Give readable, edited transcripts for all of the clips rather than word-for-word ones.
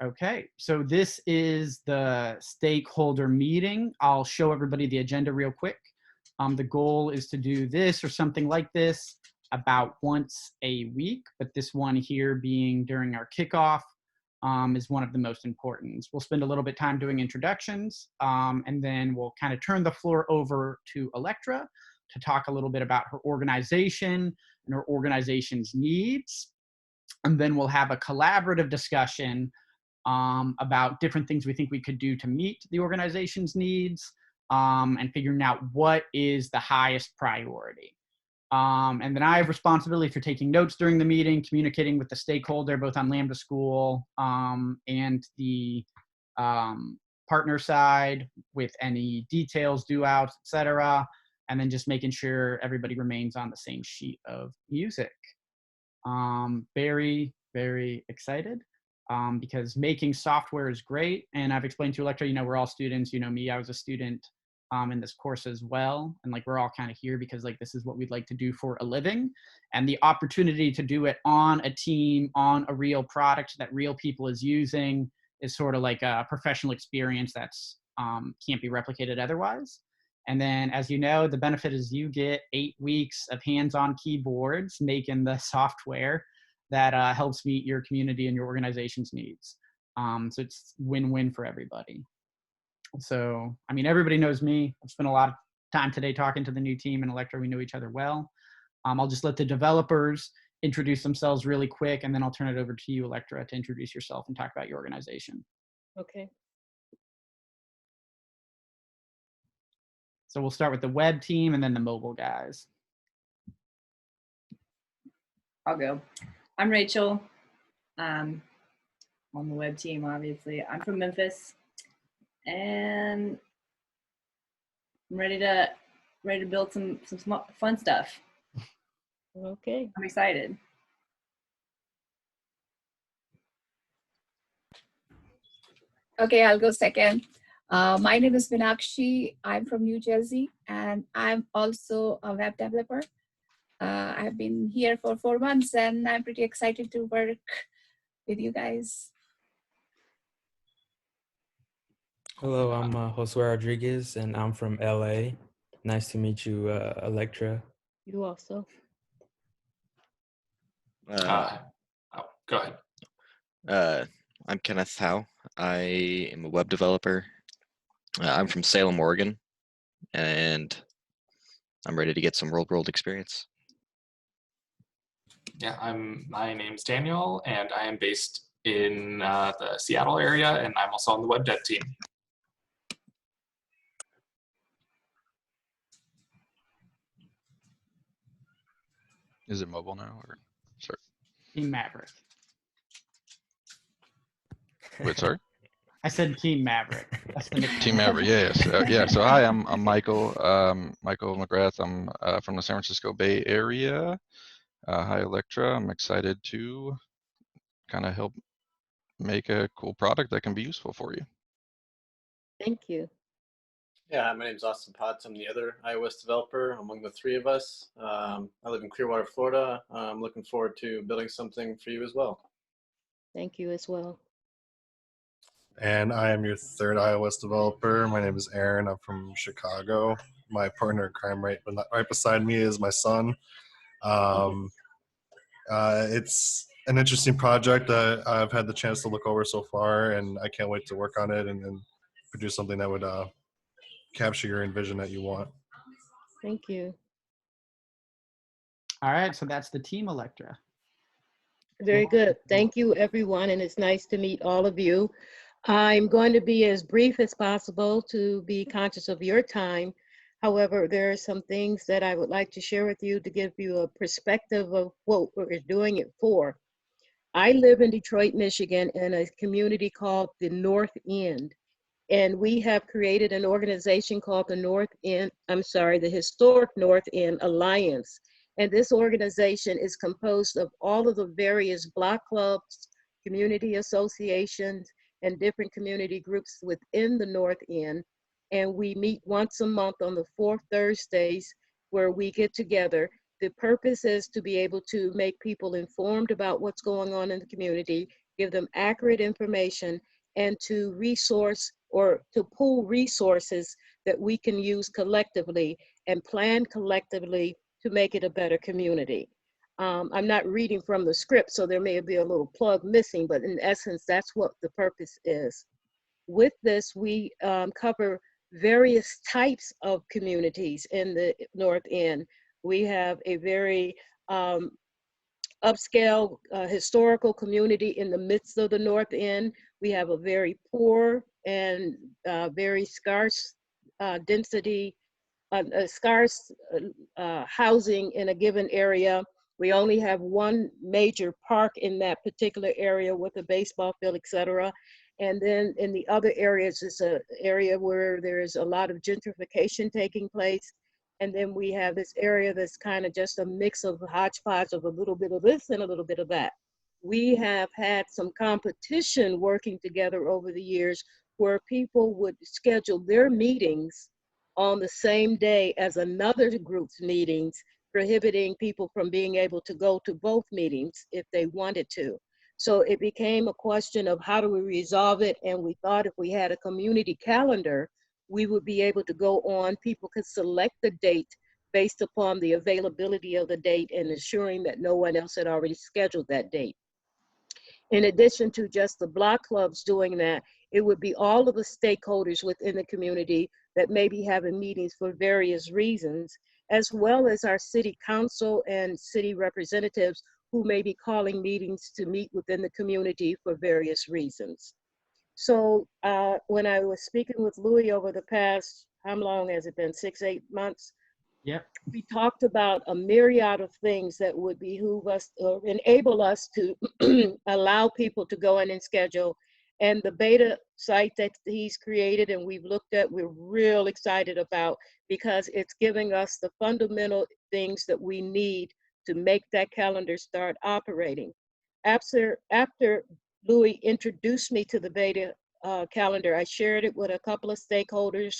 Okay, so this is the stakeholder meeting. I'll show everybody the agenda real quick. The goal is to do this or something like this about once a week, but this one here being during our kickoff is one of the most important. We'll spend a little bit of time doing introductions, and then we'll kind of turn the floor over to Electra to talk a little bit about her organization and her organization's needs. And then we'll have a collaborative discussion about different things we think we could do to meet the organization's needs, and figuring out what is the highest priority. And then I have responsibility for taking notes during the meeting, communicating with the stakeholder, both on Lambda School and the partner side with any details, due outs, etc. And then just making sure everybody remains on the same sheet of music. Very, very excited. Because making software is great. And I've explained to Electra, we're all students, me, I was a student in this course as well. And like, we're all kind of here because like, this is what we'd like to do for a living. And the opportunity to do it on a team, on a real product that real people is using is sort of like a professional experience that's can't be replicated otherwise. And then, as you know, the benefit is you get 8 weeks of hands-on keyboards making the software that helps meet your community and your organization's needs. So it's win-win for everybody. So, everybody knows me. I've spent a lot of time today talking to the new team, and Electra, we know each other well. I'll just let the developers introduce themselves really quick, and then I'll turn it over to you, Electra, to introduce yourself and talk about your organization. Okay. So we'll start with the web team and then the mobile guys. I'll go. I'm Rachel. On the web team, obviously. I'm from Memphis, and I'm ready to build some fun stuff. Okay. I'm excited. Okay, I'll go second. My name is Meenakshi. I'm from New Jersey, and I'm also a web developer. I've been here for 4 months, and I'm pretty excited to work with you guys. Hello, I'm Josue Rodriguez, and I'm from LA. Nice to meet you, Electra. You also. Go ahead. I'm Kenneth Howe. I am a web developer. I'm from Salem, Oregon, and I'm ready to get some real-world experience. Yeah, my name's Daniel, and I am based in the Seattle area, and I'm also on the web dev team. Is it mobile now, or sorry? Team Maverick. Wait, sorry? I said Team Maverick. That's the nickname. Team Maverick, yes. Yeah, so hi, I'm Michael. Michael McGrath. I'm from the San Francisco Bay Area. Hi, Electra. I'm excited to kind of help make a cool product that can be useful for you. Thank you. Yeah, my name is Austin Potts. I'm the other iOS developer among the 3 of us. I live in Clearwater, Florida. I'm looking forward to building something for you as well. Thank you as well. And I am your 3rd iOS developer. My name is Aaron. I'm from Chicago. My partner in crime right beside me is my son. It's an interesting project that I've had the chance to look over so far, and I can't wait to work on it and produce something that would capture your vision that you want. Thank you. All right, so that's the team, Electra. Very good. Thank you, everyone, and it's nice to meet all of you. I'm going to be as brief as possible to be conscious of your time. However, there are some things that I would like to share with you to give you a perspective of what we're doing it for. I live in Detroit, Michigan, in a community called the North End. And we have created an organization called the Historic North End Alliance. And this organization is composed of all of the various block clubs, community associations, and different community groups within the North End. And we meet once a month on the 4th Thursdays where we get together. The purpose is to be able to make people informed about what's going on in the community, give them accurate information, and to resource or to pool resources that we can use collectively and plan collectively to make it a better community. I'm not reading from the script, so there may be a little plug missing, but in essence, that's what the purpose is. With this, we cover various types of communities in the North End. We have a very upscale historical community in the midst of the North End. We have a very poor and very scarce density, scarce housing in a given area. We only have one major park in that particular area with a baseball field, etc. And then in the other areas, it's an area where there's a lot of gentrification taking place. And then we have this area that's kind of just a mix of hodgepodge of a little bit of this and a little bit of that. We have had some competition working together over the years where people would schedule their meetings on the same day as another group's meetings, prohibiting people from being able to go to both meetings if they wanted to. So it became a question of how do we resolve it? And we thought if we had a community calendar, we would be able to go on, people could select the date based upon the availability of the date and ensuring that no one else had already scheduled that date. In addition to just the block clubs doing that, it would be all of the stakeholders within the community that may be having meetings for various reasons, as well as our city council and city representatives who may be calling meetings to meet within the community for various reasons. So when I was speaking with Louis over the past, how long has it been, 6-8 months? Yep. We talked about a myriad of things that would behoove us or enable us to allow people to go in and schedule. And the beta site that he's created and we've looked at, we're real excited about because it's giving us the fundamental things that we need to make that calendar start operating. After Louis introduced me to the beta calendar, I shared it with a couple of stakeholders,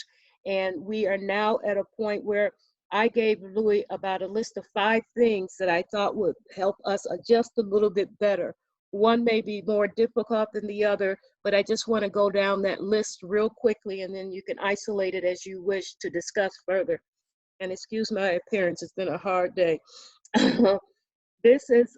and we are now at a point where I gave Louis about a list of 5 things that I thought would help us adjust a little bit better. One may be more difficult than the other, but I just want to go down that list real quickly and then you can isolate it as you wish to discuss further. And excuse my appearance, it's been a hard day. This is,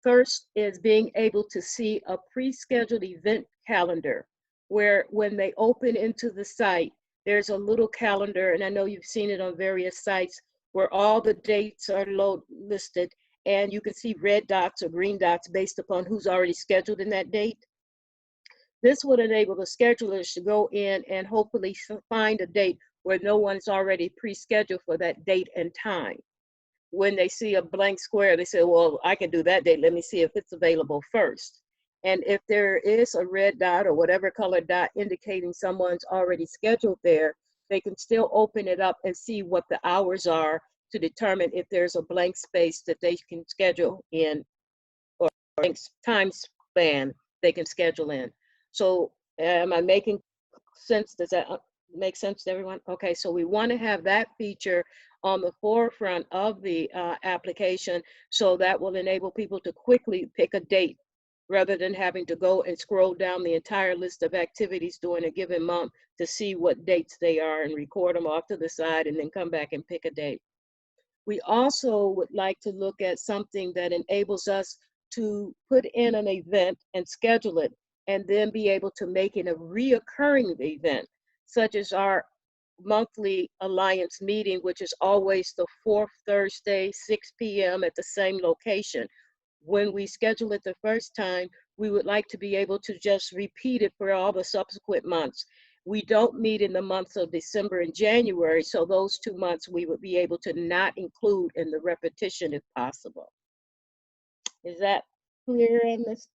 first is being able to see a pre-scheduled event calendar where when they open into the site, there's a little calendar, and I know you've seen it on various sites where all the dates are listed and you can see red dots or green dots based upon who's already scheduled in that date. This would enable the schedulers to go in and hopefully find a date where no one's already pre-scheduled for that date and time. When they see a blank square, they say, well, I can do that date. Let me see if it's available first. And if there is a red dot or whatever color dot indicating someone's already scheduled there, they can still open it up and see what the hours are to determine if there's a blank space that they can schedule in or blank time span they can schedule in. So am I making sense? Does that make sense to everyone? Okay, so we want to have that feature on the forefront of the application, so that will enable people to quickly pick a date rather than having to go and scroll down the entire list of activities during a given month to see what dates they are and record them off to the side and then come back and pick a date. We also would like to look at something that enables us to put in an event and schedule it and then be able to make it a reoccurring event, such as our monthly alliance meeting, which is always the 4th Thursday, 6 p.m. at the same location. When we schedule it the first time, we would like to be able to just repeat it for all the subsequent months. We don't meet in the months of December and January, so those 2 months we would be able to not include in the repetition if possible. Is that clear on this?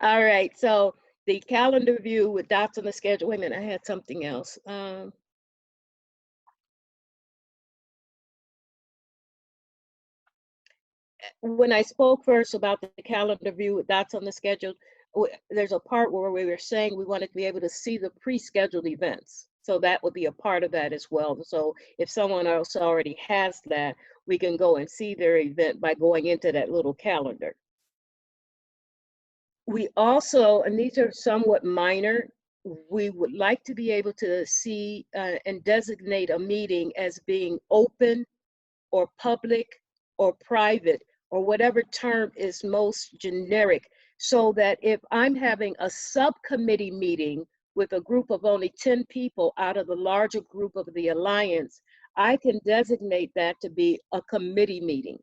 All right, so the calendar view with dots on the schedule. Wait a minute, I had something else. When I spoke first about the calendar view with dots on the schedule, there's a part where we were saying we wanted to be able to see the pre-scheduled events. So that would be a part of that as well. So if someone else already has that, we can go and see their event by going into that little calendar. We also, and these are somewhat minor, we would like to be able to see and designate a meeting as being open or public or private or whatever term is most generic, so that if I'm having a subcommittee meeting with a group of only 10 people out of the larger group of the Alliance, I can designate that to be a committee meeting,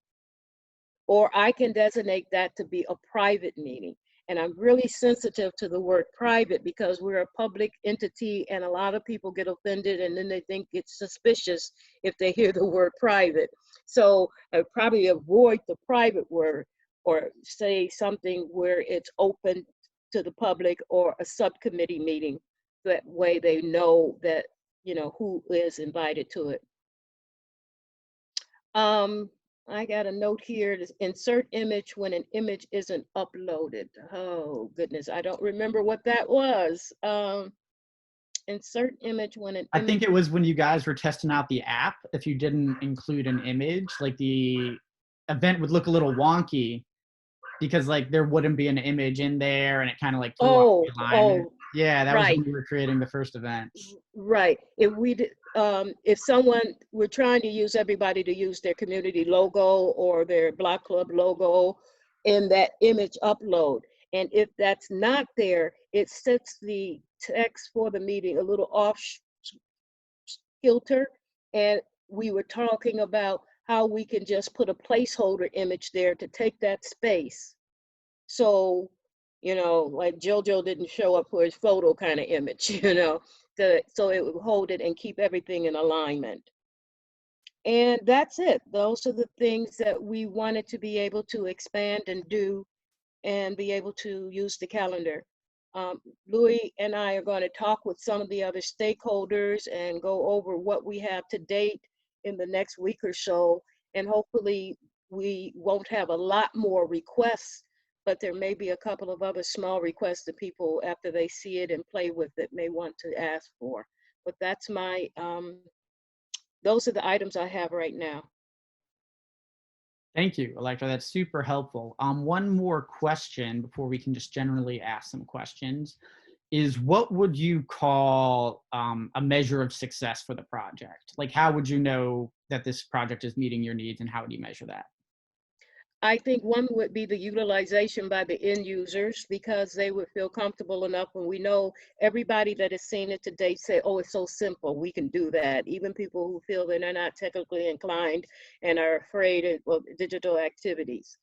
or I can designate that to be a private meeting. And I'm really sensitive to the word private because we're a public entity and a lot of people get offended and then they think it's suspicious if they hear the word private. So I probably avoid the private word or say something where it's open to the public or a subcommittee meeting. That way they know that, you know, who is invited to it. I got a note here to insert image when an image isn't uploaded. Oh goodness, I don't remember what that was. Insert image when an I image. think it was when you guys were testing out the app. If you didn't include an image, like the event would look a little wonky because like there wouldn't be an image in there and it kind of like threw off the alignment. Yeah, that was right. when we were creating the first event. Right. If we did, if someone, we're trying to use everybody to use their community logo or their block club logo in that image upload. And if that's not there, it sets the text for the meeting a little off kilter. And we were talking about how we can just put a placeholder image there to take that space. So, you know, like JoJo didn't show up for his photo kind of image, you know, so it would hold it and keep everything in alignment. And that's it. Those are the things that we wanted to be able to expand and do and be able to use the calendar. Louis and I are going to talk with some of the other stakeholders and go over what we have to date in the next week or so. And hopefully we won't have a lot more requests, but there may be a couple of other small requests that people, after they see it and play with it, may want to ask for. But that's my, those are the items I have right now. Thank you, Electra. That's super helpful. One more question before we can just generally ask some questions is what would you call a measure of success for the project? Like how would you know that this project is meeting your needs and how would you measure that? I think one would be the utilization by the end users because they would feel comfortable enough when we know everybody that has seen it to date say, oh, it's so simple, we can do that. Even people who feel that they're not technically inclined and are afraid of digital activities.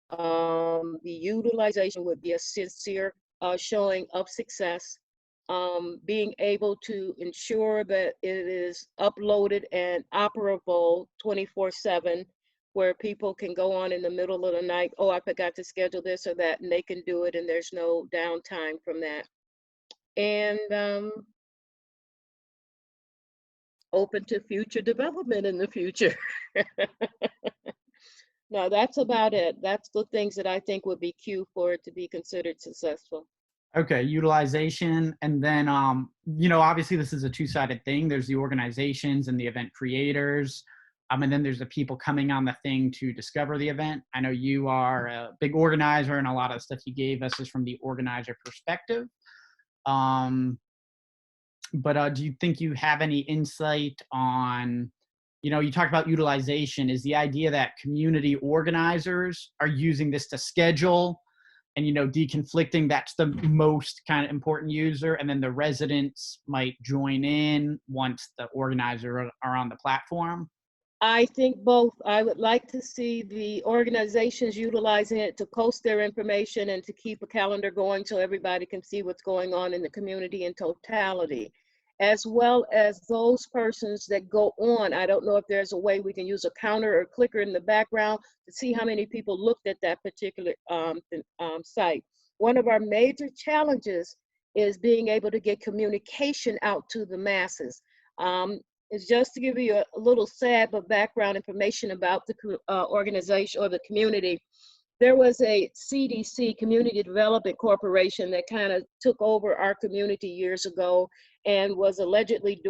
The utilization would be a sincere showing of success. Being able to ensure that it is uploaded and operable 24/7, where people can go on in the middle of the night, oh, I forgot to schedule this or that, and they can do it and there's no downtime from that. And open to future development in the future. No, that's about it. That's the things that I think would be key for it to be considered successful. Okay, utilization, and then, you know, obviously this is a two-sided thing. There's the organizations and the event creators, and then there's the people coming on the thing to discover the event. I know you are a big organizer, and a lot of the stuff you gave us is from the organizer perspective. But do you think you have any insight on, you know, you talked about utilization. Is the idea that community organizers are using this to schedule and, you know, deconflicting, that's the most kind of important user, and then the residents might join in once the organizer are on the platform? I think both. I would like to see the organizations utilizing it to post their information and to keep a calendar going so everybody can see what's going on in the community in totality, as well as those persons that go on. I don't know if there's a way we can use a counter or clicker in the background to see how many people looked at that particular site. One of our major challenges is being able to get communication out to the masses. Is just to give you a little sad but background information about the organization or the community. There was a CDC, Community Development Corporation, that kind of took over our community years ago and was allegedly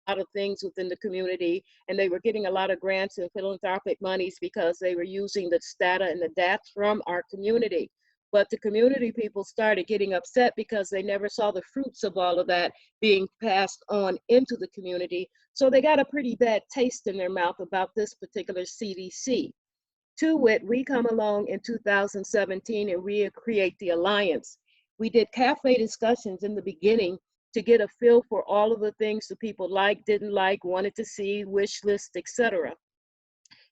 lot of things within the community, and they were getting a lot of grants and philanthropic monies because they were using the data and the data from our community. But the community people started getting upset because they never saw the fruits of all of that being passed on into the community. So they got a pretty bad taste in their mouth about this particular CDC. To wit, we come along in 2017 and we create the Alliance. We did cafe discussions in the beginning to get a feel for all of the things that people liked, didn't like, wanted to see, wish list, etc.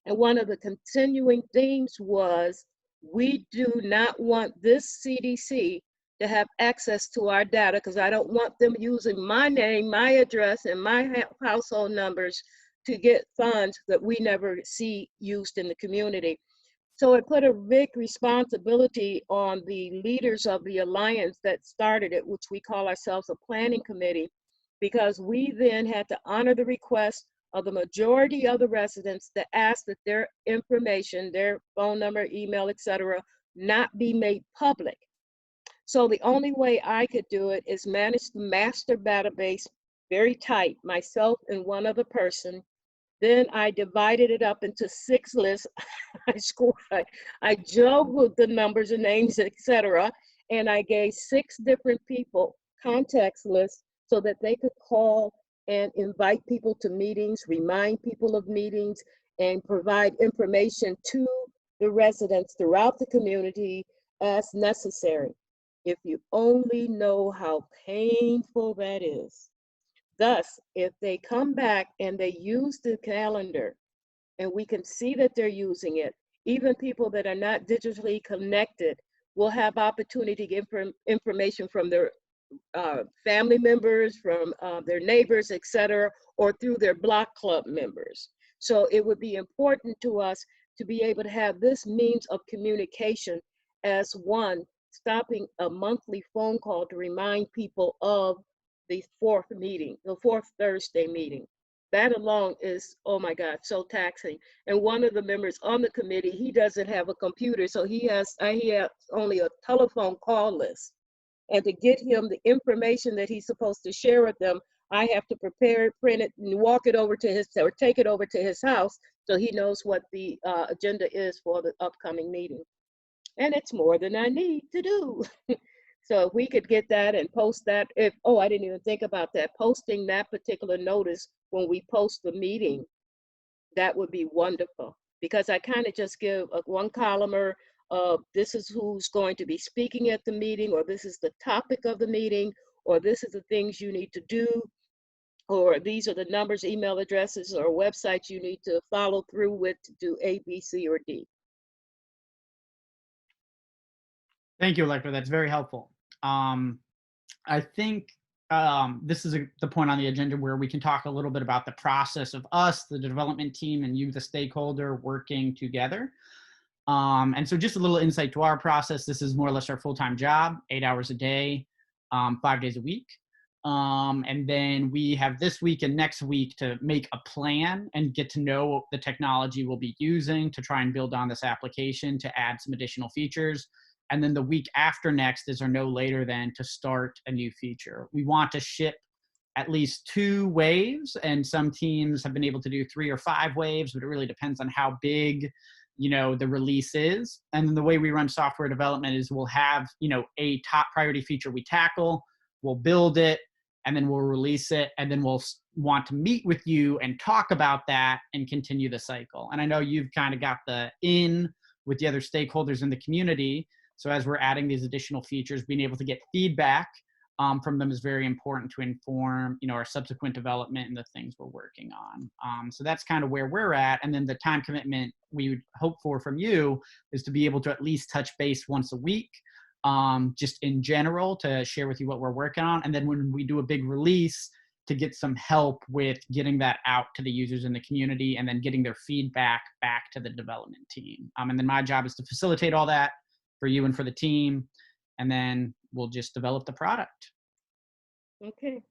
And one of the continuing themes was, we do not want this CDC to have access to our data, because I don't want them using my name, my address, and my household numbers to get funds that we never see used in the community. So it put a big responsibility on the leaders of the alliance that started it, which we call ourselves a planning committee, because we then had to honor the request of the majority of the residents that asked that their information, their phone number, email, etc., not be made public. So the only way I could do it is manage the master database very tight, myself and one other person. Then I divided it up into 6 lists. I juggled the numbers and names, etc. And I gave 6 different people contacts lists so that they could call and invite people to meetings, remind people of meetings, and provide information to the residents throughout the community as necessary. If you only know how painful that is. Thus, if they come back and they use the calendar and we can see that they're using it, even people that are not digitally connected will have opportunity to get information from their family members, from their neighbors, etc., or through their block club members. So it would be important to us to be able to have this means of communication as one, stopping a monthly phone call to remind people of the 4th meeting, the 4th Thursday meeting. That alone is, oh my God, so taxing. And one of the members on the committee, he doesn't have a computer, so he has only a telephone call list. And to get him the information that he's supposed to share with them, I have to prepare it, print it, and walk it over to his, or take it over to his house so he knows what the agenda is for the upcoming meeting. And it's more than I need to do. So if we could get that and post that, I didn't even think about that, posting that particular notice when we post the meeting, that would be wonderful. Because I kind of just give one columner of this is who's going to be speaking at the meeting, or this is the topic of the meeting, or this is the things you need to do, or these are the numbers, email addresses, or websites you need to follow through with to do A, B, C, or D. Thank you, Electra. That's very helpful. I think this is the point on the agenda where we can talk a little bit about the process of us, the development team, and you, the stakeholder, working together. And so just a little insight to our process. This is more or less our full-time job, 8 hours a day, 5 days a week. And then we have this week and next week to make a plan and get to know the technology we'll be using to try and build on this application to add some additional features. And then the week after next is or no later than to start a new feature. We want to ship at least 2 waves, and some teams have been able to do 3 or 5 waves, but it really depends on how big, the release is. And then the way we run software development is we'll have, a top priority feature we tackle, we'll build it, and then we'll release it, and then we'll want to meet with you and talk about that and continue the cycle. And I know you've kind of got the in with the other stakeholders in the community. So as we're adding these additional features, being able to get feedback from them is very important to inform, our subsequent development and the things we're working on. So that's kind of where we're at. And then the time commitment we would hope for from you is to be able to at least touch base once a week, just in general, to share with you what we're working on. And then when we do a big release, to get some help with getting that out to the users in the community and then getting their feedback back to the development team. And then my job is to facilitate all that for you and for the team, and then we'll just develop the product. Okay.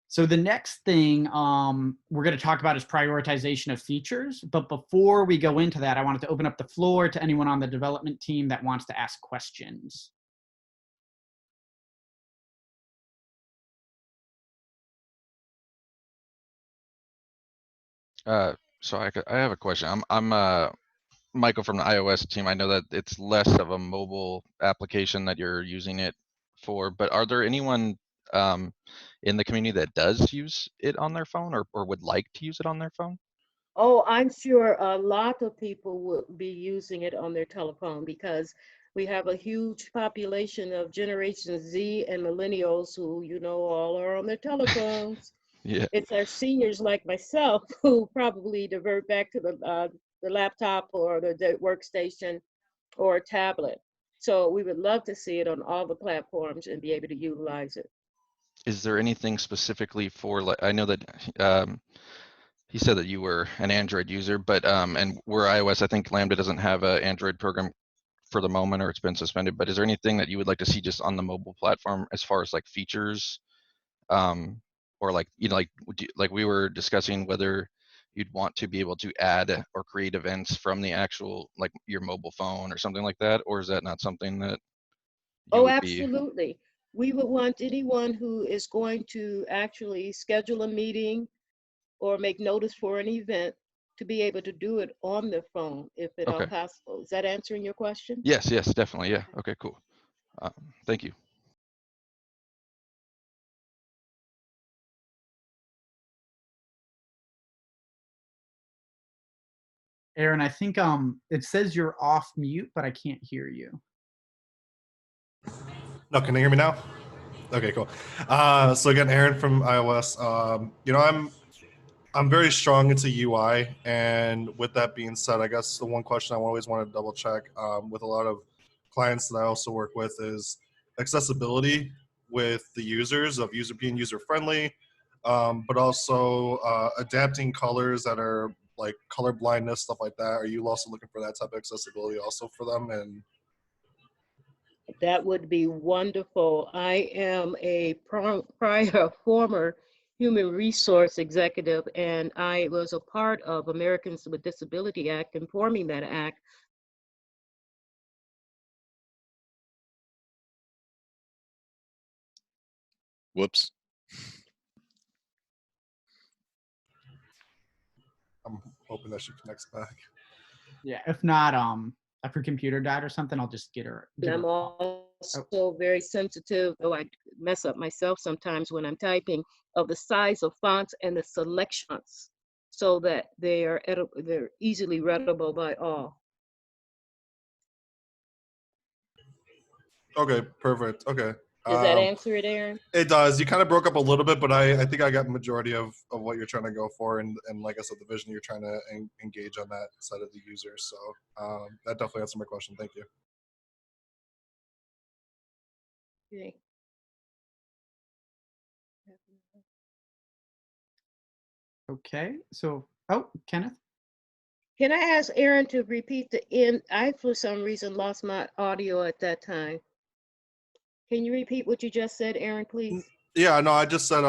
So the next thing we're going to talk about is prioritization of features. But before we go into that, I wanted to open up the floor to anyone on the development team that wants to ask questions. So I have a question. I'm Michael from the iOS team. I know that it's less of a mobile application that you're using it for, but are there anyone in the community that does use it on their phone or would like to use it on their phone? Oh, I'm sure a lot of people would be using it on their telephone because we have a huge population of Generation Z and millennials who, all are on their telephones. Yeah. It's our seniors like myself who probably divert back to the laptop or the workstation or a tablet. So we would love to see it on all the platforms and be able to utilize it. Is there anything specifically for, like, I know that he said that you were an Android user, but and we're iOS. I think Lambda doesn't have an Android program for the moment, or it's been suspended. But is there anything that you would like to see just on the mobile platform as far as like features, or like like we were discussing whether you'd want to be able to add or create events from the actual like your mobile phone or something like that, or is that not something that you Oh, would be? absolutely. We would want anyone who is going to actually schedule a meeting or make notice for an event to be able to do it on their phone if at all Okay. possible. Is that answering your question? Yes, definitely. Yeah. Okay, cool. Thank you. Aaron, I think it says you're off mute, but I can't hear you. No, can you hear me now? Okay, cool. So again, Aaron from iOS. I'm very strong into UI, and with that being said, I guess the one question I always want to double check with a lot of clients that I also work with is accessibility with the users of being user friendly, but also adapting colors that are like color blindness, stuff like that. Are you also looking for that type of accessibility also for them? And That would be wonderful. I am a prior former human resource executive, and I was a part of Americans with Disability Act and forming that act. Whoops. I'm hoping that she connects back. Yeah, if not, if her computer died or something, I'll just give her a I'm call. also very sensitive, though I mess up myself sometimes when I'm typing, of the size of fonts and the selections so that they're easily readable by all. Okay, perfect. Okay. Does that answer it, Aaron? It does. You kind of broke up a little bit, but I think I got the majority of what you're trying to go for. And like I said, the vision you're trying to engage on that side of the user. So that definitely answered my question. Thank you. Okay. Okay, so, oh, Kenneth? Can I ask Aaron to repeat the end? I, for some reason, lost my audio at that time. Can you repeat what you just said, Aaron, please? Yeah, no, I just said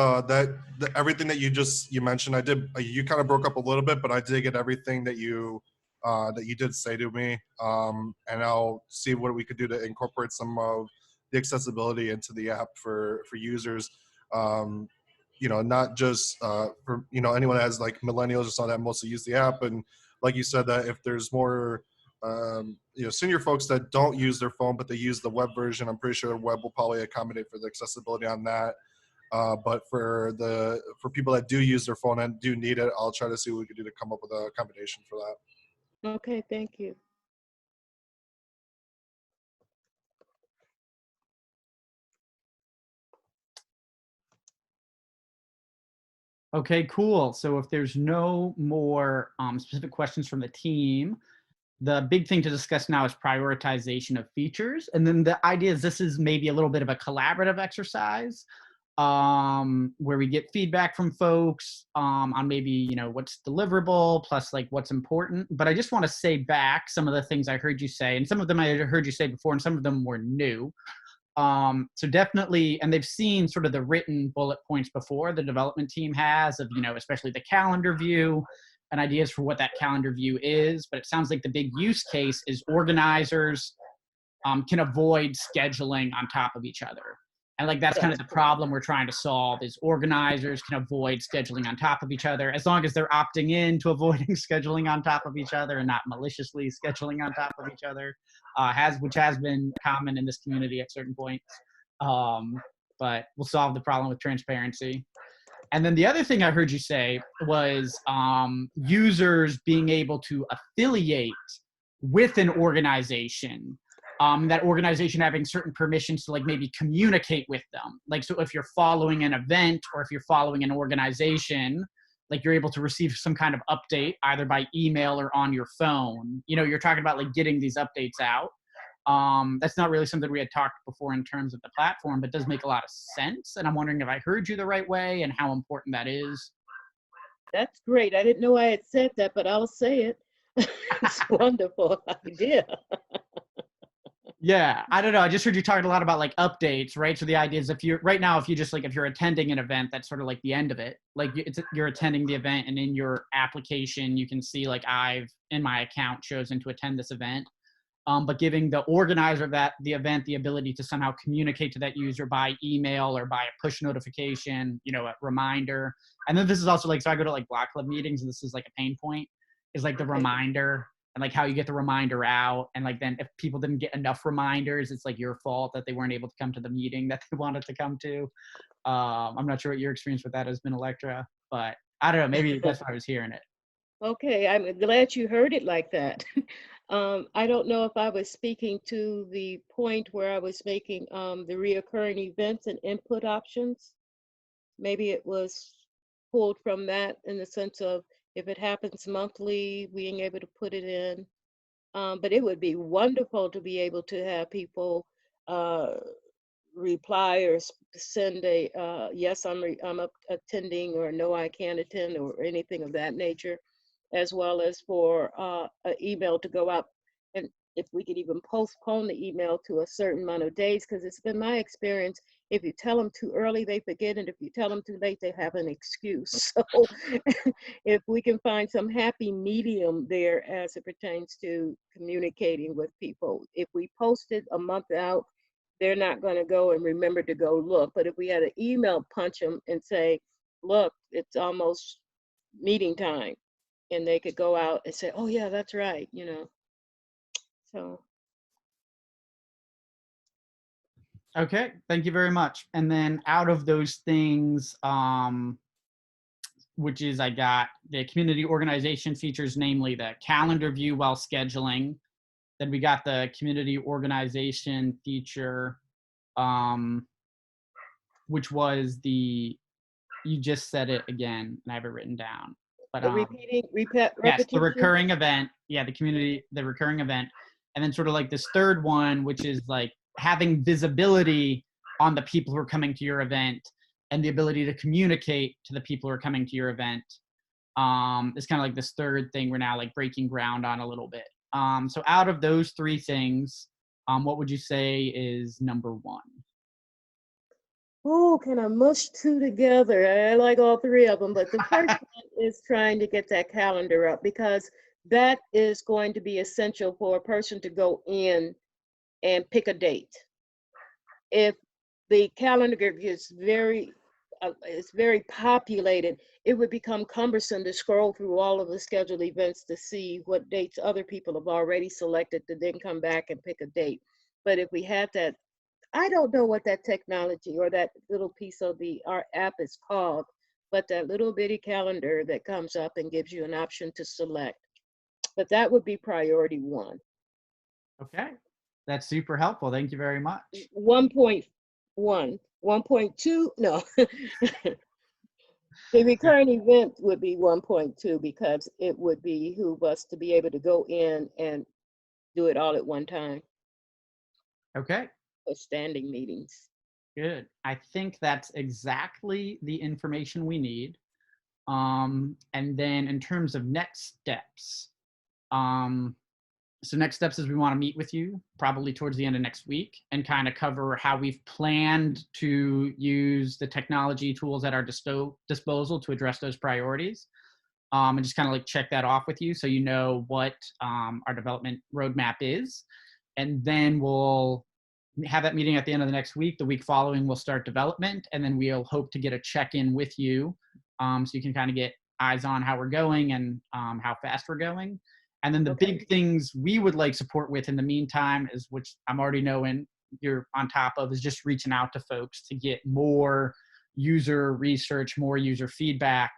everything that you mentioned. I did. You kind of broke up a little bit, but I did get everything that you did say to me. And I'll see what we could do to incorporate some of the accessibility into the app for users. Not just for anyone that has like millennials or something that mostly use the app. And like you said, that if there's more senior folks that don't use their phone but they use the web version, I'm pretty sure the web will probably accommodate for the accessibility on that. But for people that do use their phone and do need it, I'll try to see what we can do to come up with a accommodation for that. Okay, thank you. Okay, cool. So if there's no more specific questions from the team, the big thing to discuss now is prioritization of features. And then the idea is this is maybe a little bit of a collaborative exercise where we get feedback from folks on maybe, what's deliverable plus like what's important. But I just want to say back some of the things I heard you say, and some of them I had heard you say before, and some of them were new. So definitely, and they've seen sort of the written bullet points before the development team has of, especially the calendar view and ideas for what that calendar view is. But it sounds like the big use case is organizers can avoid scheduling on top of each other. And like that's kind of the problem we're trying to solve is organizers can avoid scheduling on top of each other as long as they're opting in to avoiding scheduling on top of each other and not maliciously scheduling on top of each other, which has been common in this community at certain points. But we'll solve the problem with transparency. And then the other thing I heard you say was users being able to affiliate with an organization. That organization having certain permissions to like maybe communicate with them. Like, so if you're following an event or if you're following an organization, like you're able to receive some kind of update either by email or on your phone. You know, you're talking about like getting these updates out. That's not really something we had talked before in terms of the platform, but does make a lot of sense. And I'm wondering if I heard you the right way and how important that is. That's great. I didn't know I had said that, but I'll say it. It's a wonderful idea. Yeah, I don't know. I just heard you talking a lot about like updates, right? So the idea is if you're right now, if you're attending an event, that's sort of like the end of it. Like you're attending the event and in your application, you can see like I've in my account chosen to attend this event. But giving the organizer of the event the ability to somehow communicate to that user by email or by a push notification, you know, a reminder. And then this is also like, so I go to like block club meetings and this is like a pain point is like the reminder. And like how you get the reminder out. And like then if people didn't get enough reminders, it's like your fault that they weren't able to come to the meeting that they wanted to come to. I'm not sure what your experience with that has been, Electra, but I don't know, maybe that's why I was hearing it. Okay, I'm glad you heard it like that. I don't know if I was speaking to the point where I was making the reoccurring events and input options. Maybe it was pulled from that in the sense of if it happens monthly, being able to put it in. But it would be wonderful to be able to have people reply or send a yes, I'm attending, or no, I can't attend, or anything of that nature, as well as for an email to go out. And if we could even postpone the email to a certain amount of days, because it's been my experience, if you tell them too early, they forget, and if you tell them too late, they have an excuse. So if we can find some happy medium there as it pertains to communicating with people. If we post it a month out, they're not going to go and remember to go look. But if we had an email punch them and say, look, it's almost meeting time, and they could go out and say, oh yeah, that's right, you know. So. Okay, thank you very much. And then out of those things, which is I got the community organization features, namely the calendar view while scheduling. Then we got the community organization feature, which was you just said it again, and I have it written down. But yes, the recurring event. Yeah, the recurring event. And then sort of like this third one, which is like having visibility on the people who are coming to your event and the ability to communicate to the people who are coming to your event. It's kind of like this third thing we're now like breaking ground on a little bit. So out of those three things, what would you say is number one? Oh, can I mush two together? I like all three of them, but the first one is trying to get that calendar up, because that is going to be essential for a person to go in and pick a date. If the calendar is very populated, it would become cumbersome to scroll through all of the scheduled events to see what dates other people have already selected to then come back and pick a date. But if we had that, I don't know what that technology or that little piece of our app is called, but that little bitty calendar that comes up and gives you an option to select. But that would be priority one. Okay, that's super helpful. Thank you very much. 1.1, 1.2, no. The recurring event would be 1.2, because it would behoove us to be able to go in and do it all at one time. Okay. For standing meetings. Good. I think that's exactly the information we need. And then in terms of next steps, so next steps is we want to meet with you probably towards the end of next week and kind of cover how we've planned to use the technology tools at our disposal to address those priorities. And just kind of like check that off with you so you know what our development roadmap is. And then we'll have that meeting at the end of the next week. The week following, we'll start development, and then we'll hope to get a check-in with you, so you can kind of get eyes on how we're going and how fast we're going. And then the big things we would like support with in the meantime is, which I'm already knowing you're on top of, is just reaching out to folks to get more user research, more user feedback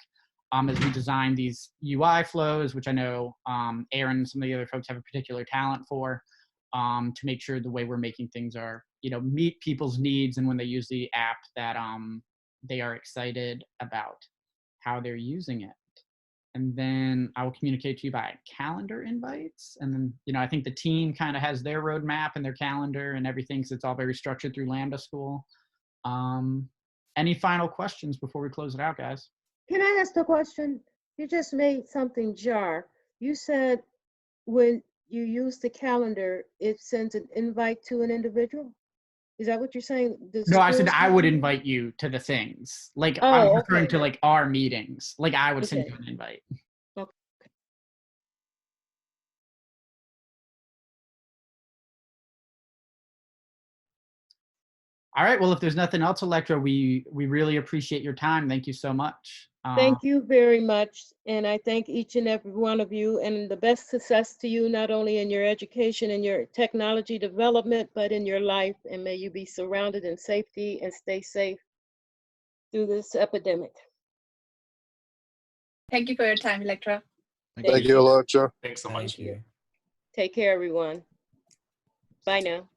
as we design these UI flows, which I know Aaron and some of the other folks have a particular talent for, to make sure the way we're making things are, meet people's needs, and when they use the app that they are excited about how they're using it. And then I will communicate to you by calendar invites. And then, I think the team kind of has their roadmap and their calendar and everything, so it's all very structured through Lambda School. Any final questions before we close it out, guys? Can I ask a question? You just made something jar. You said when you use the calendar, it sends an invite to an individual? Is that what you're saying? No, I said I would invite you to the things. Like, I was referring to like our meetings. Like, I would send you an invite. Okay. All right. Well, if there's nothing else, Electra, we really appreciate your time. Thank you so much. Thank you very much. And I thank each and every one of you, and the best success to you, not only in your education and your technology development, but in your life. And may you be surrounded in safety and stay safe through this epidemic. Thank you for your time, Electra. Thank you, Electra. Thanks so much. Take care, everyone. Bye now.